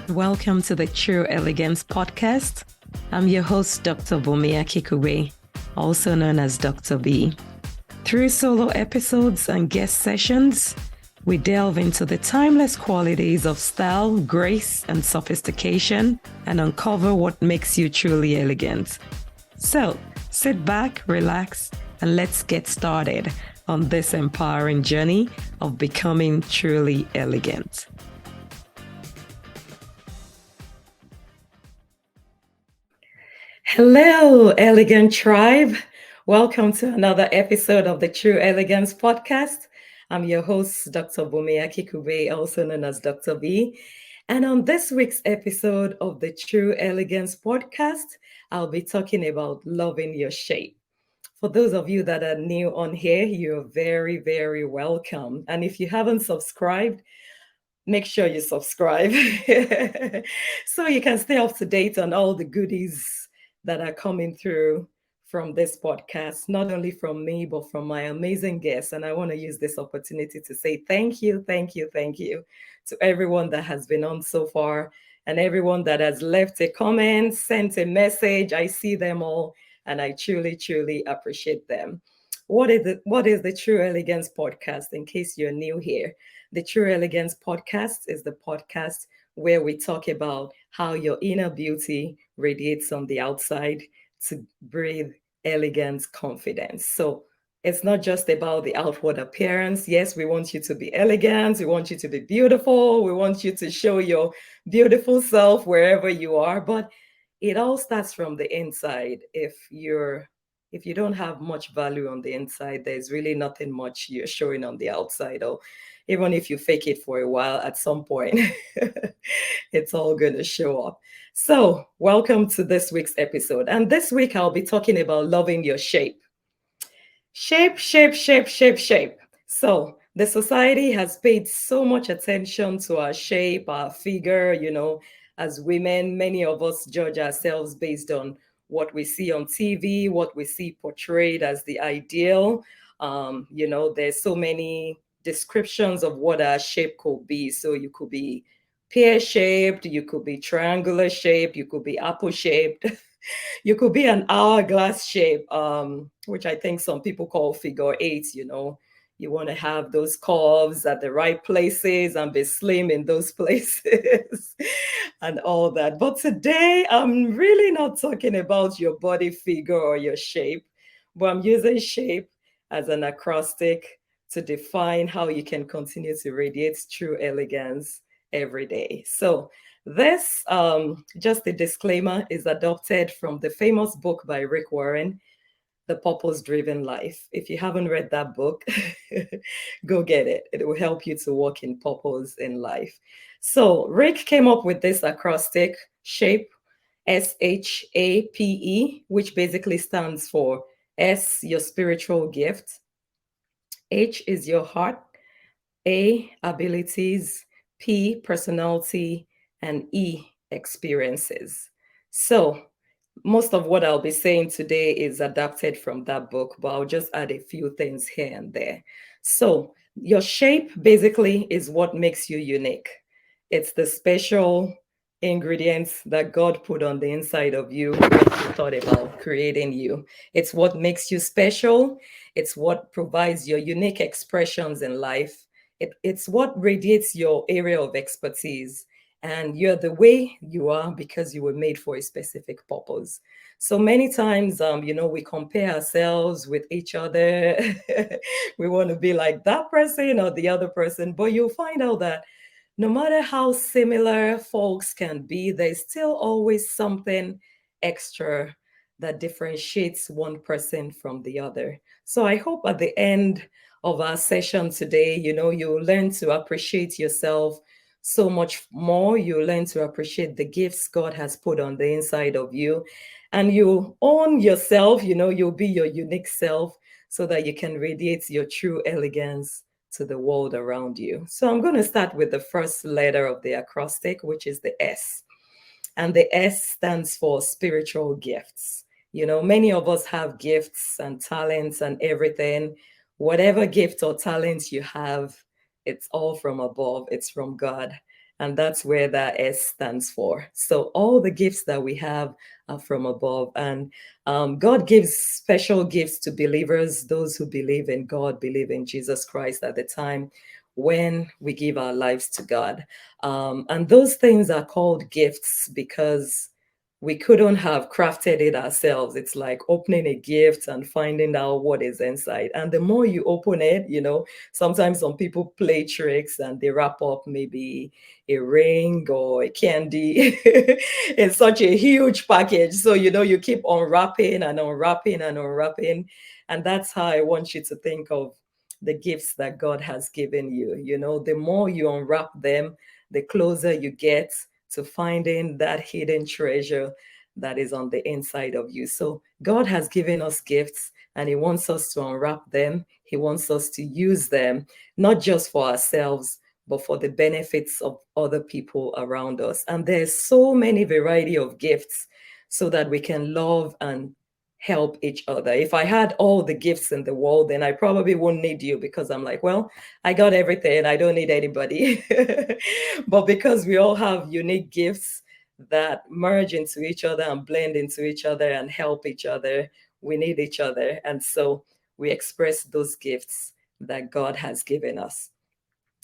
Welcome to the True Elegance Podcast. I'm your host, Dr. Bunmi Akinkugbe, also known as Dr. B. Through solo episodes and guest sessions, we delve into the timeless qualities of style, grace, and sophistication and uncover what makes you truly elegant. So, sit back, relax, and let's get started on this empowering journey of becoming truly elegant. Hello, Elegant Tribe. Welcome to another episode of the True Elegance Podcast. I'm your host, Dr. Bunmi Akinkugbe, also known as Dr. B. And on this week's episode of the True Elegance Podcast, I'll be talking about loving your shape. For those of you that are new on here, you're very, very welcome. And if you haven't subscribed, make sure you subscribe so you can stay up to date on all the goodies that are coming through from this podcast, not only from me, but from my amazing guests. And I want to use this opportunity to say thank you to everyone that has been on so far and everyone that has left a comment, sent a message. I see them all and I truly, truly appreciate them. What is the True Elegance Podcast? In case you're new here, the True Elegance Podcast is the podcast where we talk about how your inner beauty radiates on the outside to breathe elegance, confidence. So it's not just about the outward appearance. Yes, we want you to be elegant. We want you to be beautiful. We want you to show your beautiful self wherever you are. But it all starts from the inside. If you don't have much value on the inside, there's really nothing much you're showing on the outside. Or even if you fake it for a while, at some point, it's all going to show up. So welcome to this week's episode. And this week, I'll be talking about loving your shape. Shape. So the society has paid so much attention to our shape, our figure. As women, many of us judge ourselves based on what we see on TV, what we see portrayed as the ideal. There's so many descriptions of what our shape could be. So you could be pear-shaped, you could be triangular shaped, you could be apple-shaped, you could be an hourglass shape, which I think some people call figure eight. You want to have those curves at the right places and be slim in those places and all that. But today, I'm really not talking about your body figure or your shape, but I'm using shape as an acrostic to define how you can continue to radiate true elegance every day. So this, just a disclaimer, is adopted from the famous book by Rick Warren, The Purpose-Driven-Life. If you haven't read that book, go get it. It will help you to walk in purpose in life. So Rick came up with this acrostic shape, S-H-A-P-E, which basically stands for S, your spiritual gift. H is your heart. A, abilities. P, personality. And E, experiences. So most of what I'll be saying today is adapted from that book, but I'll just add a few things here and there. So your shape basically is what makes you unique. It's the special ingredients that God put on the inside of you when He thought about creating you. It's what makes you special. It's what provides your unique expressions in life. It's what radiates your area of expertise. And you're the way you are because you were made for a specific purpose. So many times, we compare ourselves with each other. We want to be like that person or the other person. But you'll find out that no matter how similar folks can be, there's still always something extra that differentiates one person from the other. So I hope at the end of our session today, you'll learn to appreciate yourself so much more. You learn to appreciate the gifts God has put on the inside of you, and you own yourself. You'll be your unique self so that you can radiate your true elegance to the world around you. So I'm going to start with the first letter of the acrostic, which is the S. And the S stands for spiritual gifts. Many of us have gifts and talents and everything. Whatever gift or talent you have, it's all from above. It's from God. And that's where that S stands for. So all the gifts that we have are from above. And God gives special gifts to believers, those who believe in God, believe in Jesus Christ at the time when we give our lives to God. And those things are called gifts because we couldn't have crafted it ourselves. It's like opening a gift and finding out what is inside. And the more you open it, sometimes some people play tricks and they wrap up maybe a ring or a candy in such a huge package. So, you keep unwrapping and unwrapping and unwrapping. And that's how I want you to think of the gifts that God has given you. The more you unwrap them, the closer you get to finding that hidden treasure that is on the inside of you. So God has given us gifts and He wants us to unwrap them. He wants us to use them, not just for ourselves, but for the benefits of other people around us. And there's so many variety of gifts so that we can love and help each other. If I had all the gifts in the world, then I probably wouldn't need you because I'm like, well, I got everything. I don't need anybody. But because we all have unique gifts that merge into each other and blend into each other and help each other, we need each other. And so we express those gifts that God has given us.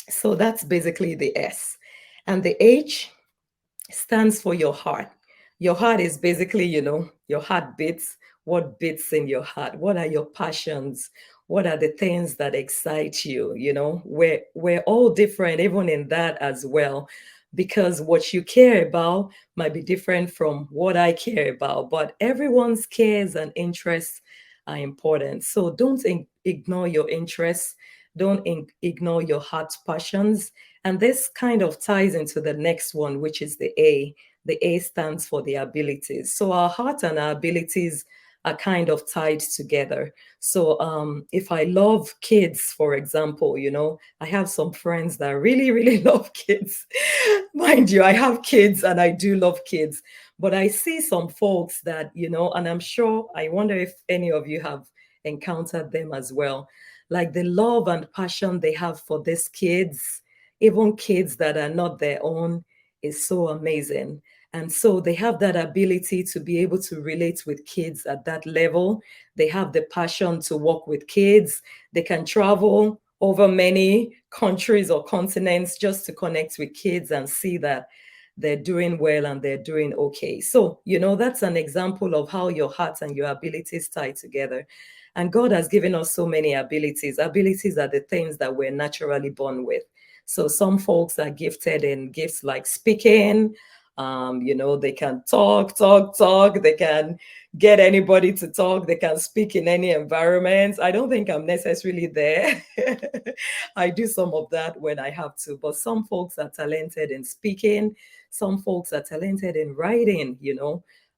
So that's basically the S. And the H stands for your heart. Your heart is basically, your heart beats. What beats in your heart? What are your passions? What are the things that excite you? We're all different, even in that as well, because what you care about might be different from what I care about. But everyone's cares and interests are important. So don't ignore your interests. Don't ignore your heart's passions. And this kind of ties into the next one, which is the A. The A stands for the abilities. So our heart and our abilities are kind of tied together. So if I love kids, for example, I have some friends that really, really love kids. Mind you, I have kids and I do love kids. But I see some folks that, and I'm sure, I wonder if any of you have encountered them as well. Like the love and passion they have for these kids, even kids that are not their own, is so amazing. And so they have that ability to be able to relate with kids at that level. They have the passion to work with kids. They can travel over many countries or continents just to connect with kids and see that they're doing well and they're doing okay. So, that's an example of how your heart and your abilities tie together. And God has given us so many abilities. Abilities are the things that we're naturally born with. So some folks are gifted in gifts like speaking. They can talk. They can get anybody to talk. They can speak in any environment. I don't think I'm necessarily there. I do some of that when I have to. But some folks are talented in speaking. Some folks are talented in writing,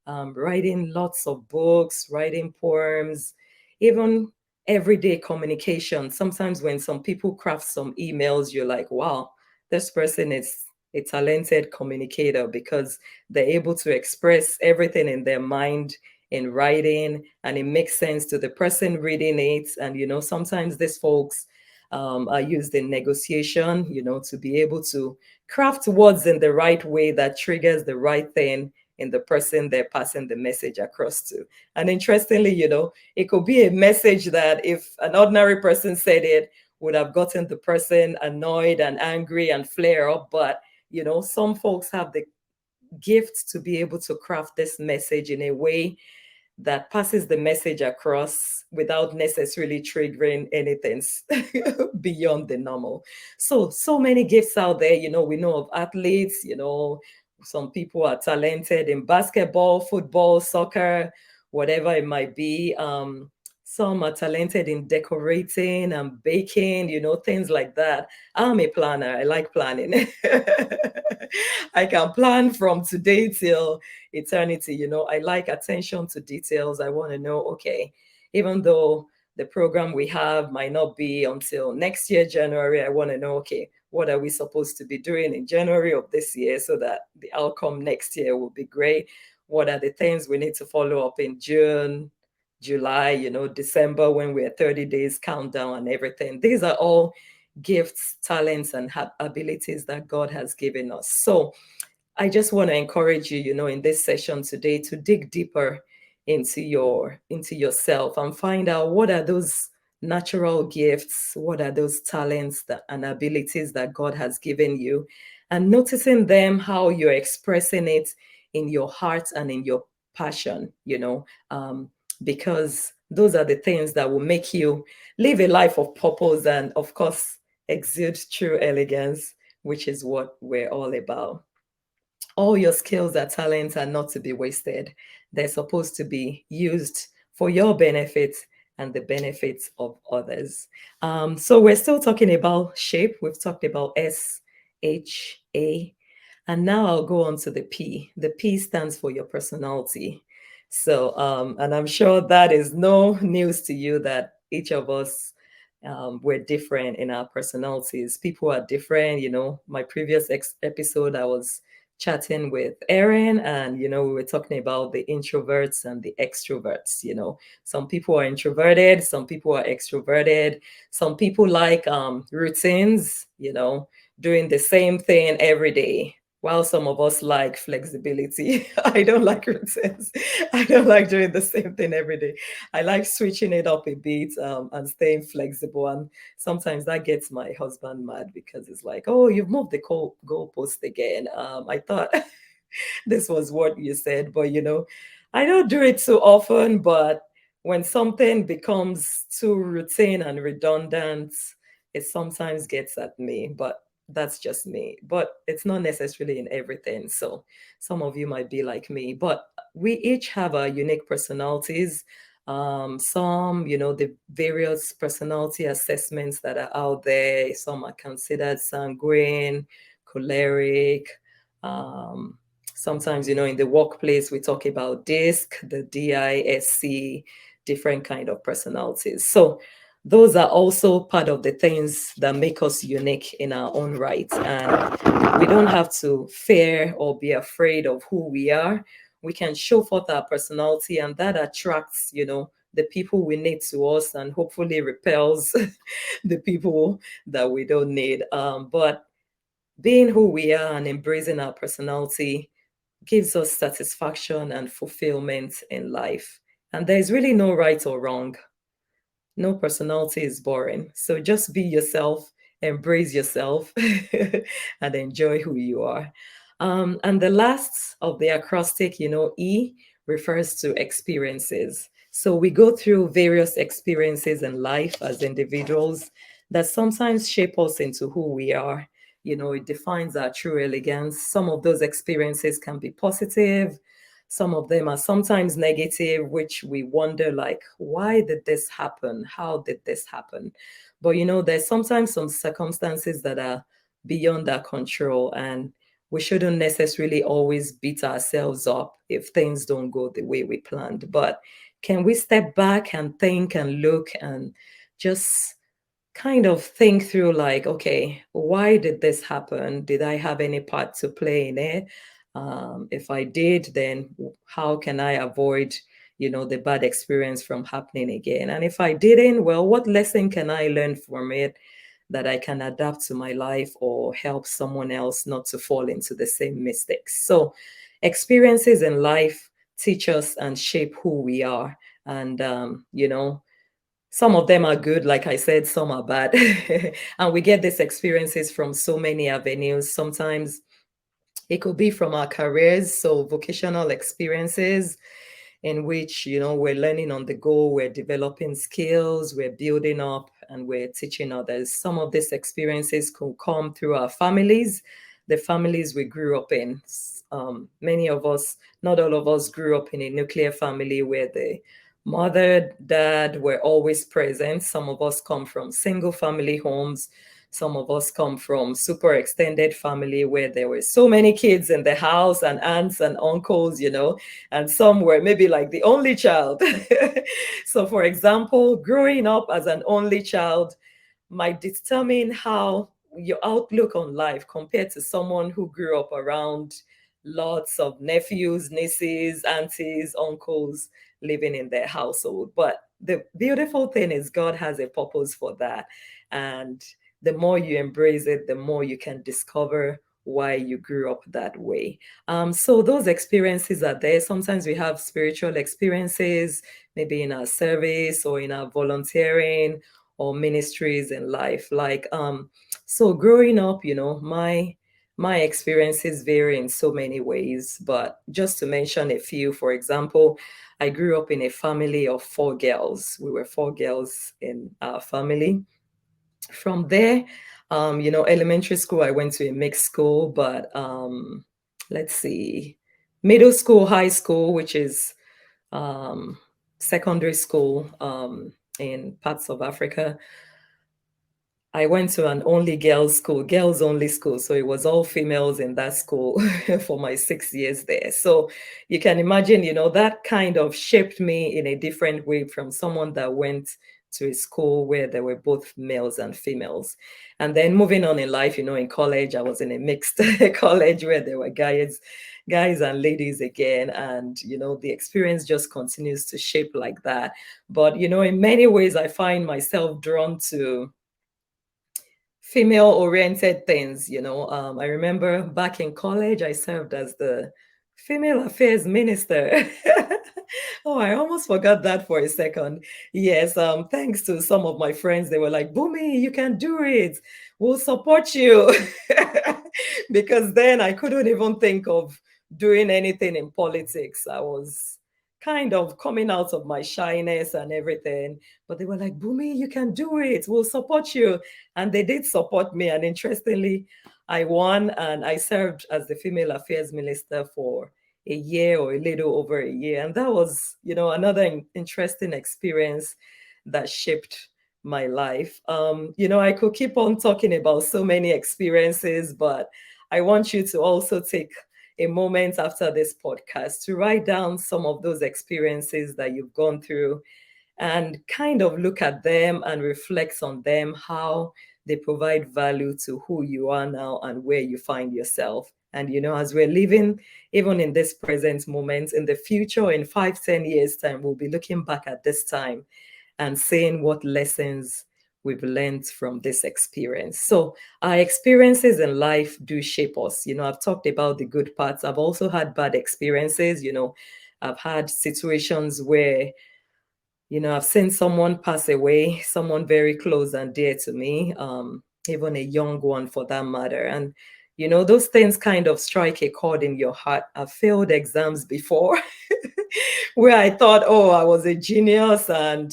writing lots of books, writing poems, even everyday communication. Sometimes when some people craft some emails, you're like, wow, this person is a talented communicator because they're able to express everything in their mind in writing and it makes sense to the person reading it. And, sometimes these folks are used in negotiation, to be able to craft words in the right way that triggers the right thing in the person they're passing the message across to. And interestingly, it could be a message that if an ordinary person said it, would have gotten the person annoyed and angry and flare up. But, some folks have the gift to be able to craft this message in a way that passes the message across without necessarily triggering anything beyond the normal. So many gifts out there. We know of athletes, some people are talented in basketball, football, soccer, whatever it might be. Some are talented in decorating and baking, things like that. I'm a planner. I like planning. I can plan from today till eternity. I like attention to details. I want to know, okay, even though the program we have might not be until next year, January, I want to know, okay, what are we supposed to be doing in January of this year so that the outcome next year will be great? What are the things we need to follow up in June, July, December, when we're 30 days countdown and everything? These are all gifts, talents, and abilities that God has given us. So I just want to encourage you, in this session today to dig deeper into yourself and find out what are those natural gifts, what are those talents and abilities that God has given you, and noticing them, how you're expressing it in your heart and in your passion, because those are the things that will make you live a life of purpose and, of course, exude true elegance, which is what we're all about. All your skills and talents are not to be wasted. They're supposed to be used for your benefit and the benefits of others. So we're still talking about shape. We've talked about SHA. And now I'll go on to the P. The P stands for your personality. So, and I'm sure that is no news to you that each of us, we're different in our personalities. People are different. My previous episode, I was chatting with Erin, and we were talking about the introverts and the extroverts. Some people are introverted, some people are extroverted, some people like routines, doing the same thing every day, while some of us like flexibility. I don't like routines. I don't like doing the same thing every day. I like switching it up a bit, and staying flexible. And sometimes that gets my husband mad because it's like, oh, you've moved the goalpost again. I thought this was what you said, but I don't do it too often. But when something becomes too routine and redundant, it sometimes gets at me. But that's just me. But it's not necessarily in everything. So some of you might be like me, but we each have our unique personalities. Some, the various personality assessments that are out there. Some are considered sanguine, choleric. Sometimes, in the workplace, we talk about DISC, the DISC, different kind of personalities. So those are also part of the things that make us unique in our own right. And we don't have to fear or be afraid of who we are. We can show forth our personality, and that attracts, the people we need to us, and hopefully repels the people that we don't need. But being who we are and embracing our personality gives us satisfaction and fulfillment in life. And there's really no right or wrong. No personality is boring. So just be yourself, embrace yourself, and enjoy who you are. And the last of the acrostic, E refers to experiences. So we go through various experiences in life as individuals that sometimes shape us into who we are. It defines our true elegance. Some of those experiences can be positive, some of them are sometimes negative, which we wonder, like, why did this happen? How did this happen? But there's sometimes some circumstances that are beyond our control, and we shouldn't necessarily always beat ourselves up if things don't go the way we planned. But can we step back and think and look and just kind of think through, like, okay, why did this happen? Did I have any part to play in it? If I did, then how can I avoid, the bad experience from happening again? And if I didn't, well, what lesson can I learn from it that I can adapt to my life or help someone else not to fall into the same mistakes? So experiences in life teach us and shape who we are. And, some of them are good, like I said, some are bad. And we get these experiences from so many avenues. Sometimes it could be from our careers, so vocational experiences in which, we're learning on the go, we're developing skills, we're building up, and we're teaching others. Some of these experiences could come through our families, the families we grew up in. Many of us, not all of us, grew up in a nuclear family where the mother, dad were always present. Some of us come from single family homes. Some of us come from super extended family where there were so many kids in the house, and aunts and uncles, and some were maybe like the only child. So, for example, growing up as an only child might determine how your outlook on life compared to someone who grew up around lots of nephews, nieces, aunties, uncles living in their household. But the beautiful thing is God has a purpose for that. And the more you embrace it, the more you can discover why you grew up that way. So those experiences are there. Sometimes we have spiritual experiences, maybe in our service or in our volunteering or ministries in life. So growing up, my experiences vary in so many ways, but just to mention a few, for example, I grew up in a family of four girls. We were four girls in our family. From there, elementary school, I went to a mixed school, but let's see, middle school, high school, which is um, secondary school in parts of Africa, I went to an only girls school, girls only school. So it was all females in that school for my 6 years there. So you can imagine, that kind of shaped me in a different way from someone that went to a school where there were both males and females. And then moving on in life, in college, I was in a mixed college where there were guys and ladies again. And, the experience just continues to shape like that. But, in many ways, I find myself drawn to female oriented things. I remember back in college, I served as the female affairs minister. Oh, I almost forgot that for a second. Yes, thanks to some of my friends, they were like, Bunmi, you can do it, we'll support you. Because then I couldn't even think of doing anything in politics. I was kind of coming out of my shyness and everything, but they were like, Bunmi, you can do it, we'll support you. And they did support me. And interestingly, I won and I served as the female affairs minister for a year or a little over a year. And that was, another interesting experience that shaped my life. I could keep on talking about so many experiences, but I want you to also take a moment after this podcast to write down some of those experiences that you've gone through and kind of look at them and reflect on them, how they provide value to who you are now and where you find yourself. And, as we're living, even in this present moment, in the future, in 5-10 years' time, we'll be looking back at this time and saying what lessons we've learned from this experience. So our experiences in life do shape us. I've talked about the good parts. I've also had bad experiences. I've had situations where I've seen someone pass away, someone very close and dear to me, even a young one for that matter. And, those things kind of strike a chord in your heart. I've failed exams before where I thought, oh, I was a genius and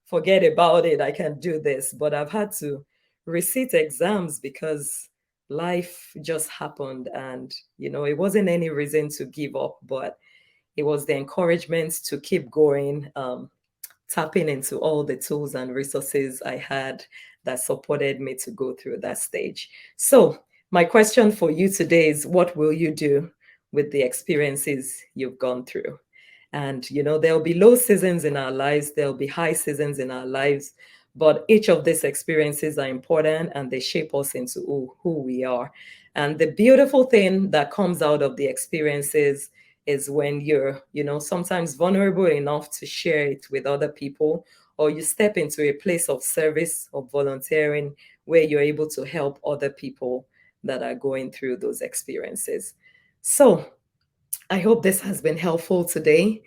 forget about it, I can do this. But I've had to resit exams because life just happened. And, it wasn't any reason to give up, but it was the encouragement to keep going. Tapping into all the tools and resources I had that supported me to go through that stage. So, my question for you today is, what will you do with the experiences you've gone through? And, there'll be low seasons in our lives, there'll be high seasons in our lives, but each of these experiences are important and they shape us into who we are. And the beautiful thing that comes out of the experiences is when you're, sometimes vulnerable enough to share it with other people, or you step into a place of service or volunteering where you're able to help other people that are going through those experiences. So I hope this has been helpful today.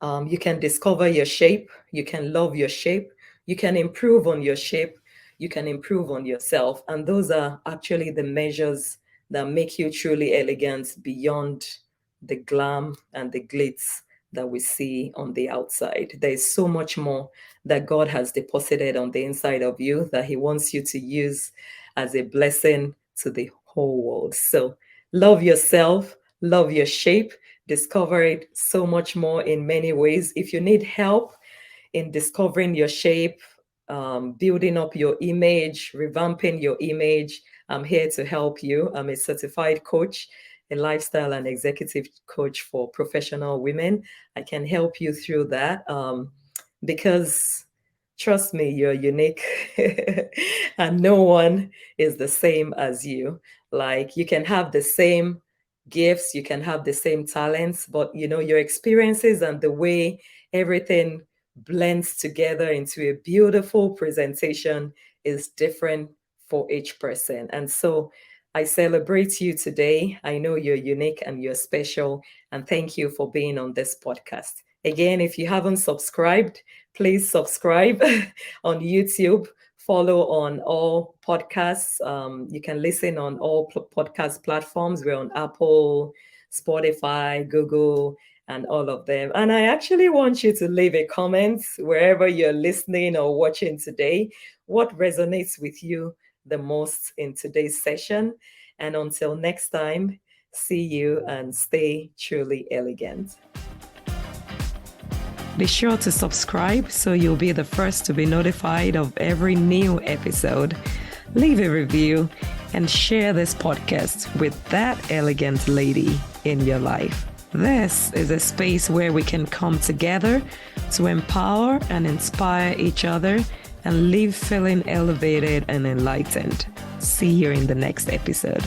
You can discover your shape, you can love your shape, you can improve on your shape, you can improve on yourself. And those are actually the measures that make you truly elegant beyond the glam and the glitz that we see on the outside. There's so much more that God has deposited on the inside of you that He wants you to use as a blessing to the whole world. So love yourself, love your shape, discover it so much more in many ways. If you need help in discovering your shape, building up your image, revamping your image, I'm here to help you. I'm a certified coach, a lifestyle and executive coach for professional women. I can help you through that because trust me, you're unique and no one is the same as you. Like you can have the same gifts, you can have the same talents, but your experiences and the way everything blends together into a beautiful presentation is different for each person. And so I celebrate you today. I know you're unique and you're special. And thank you for being on this podcast. Again, if you haven't subscribed, please subscribe on YouTube. Follow on all podcasts. You can listen on all podcast platforms. We're on Apple, Spotify, Google, and all of them. And I actually want you to leave a comment wherever you're listening or watching today. What resonates with you the most in today's session? And until next time, see you and stay truly elegant. Be sure to subscribe so you'll be the first to be notified of every new episode. Leave a review and share this podcast with that elegant lady in your life. This is a space where we can come together to empower and inspire each other and live feeling elevated and enlightened. See you in the next episode.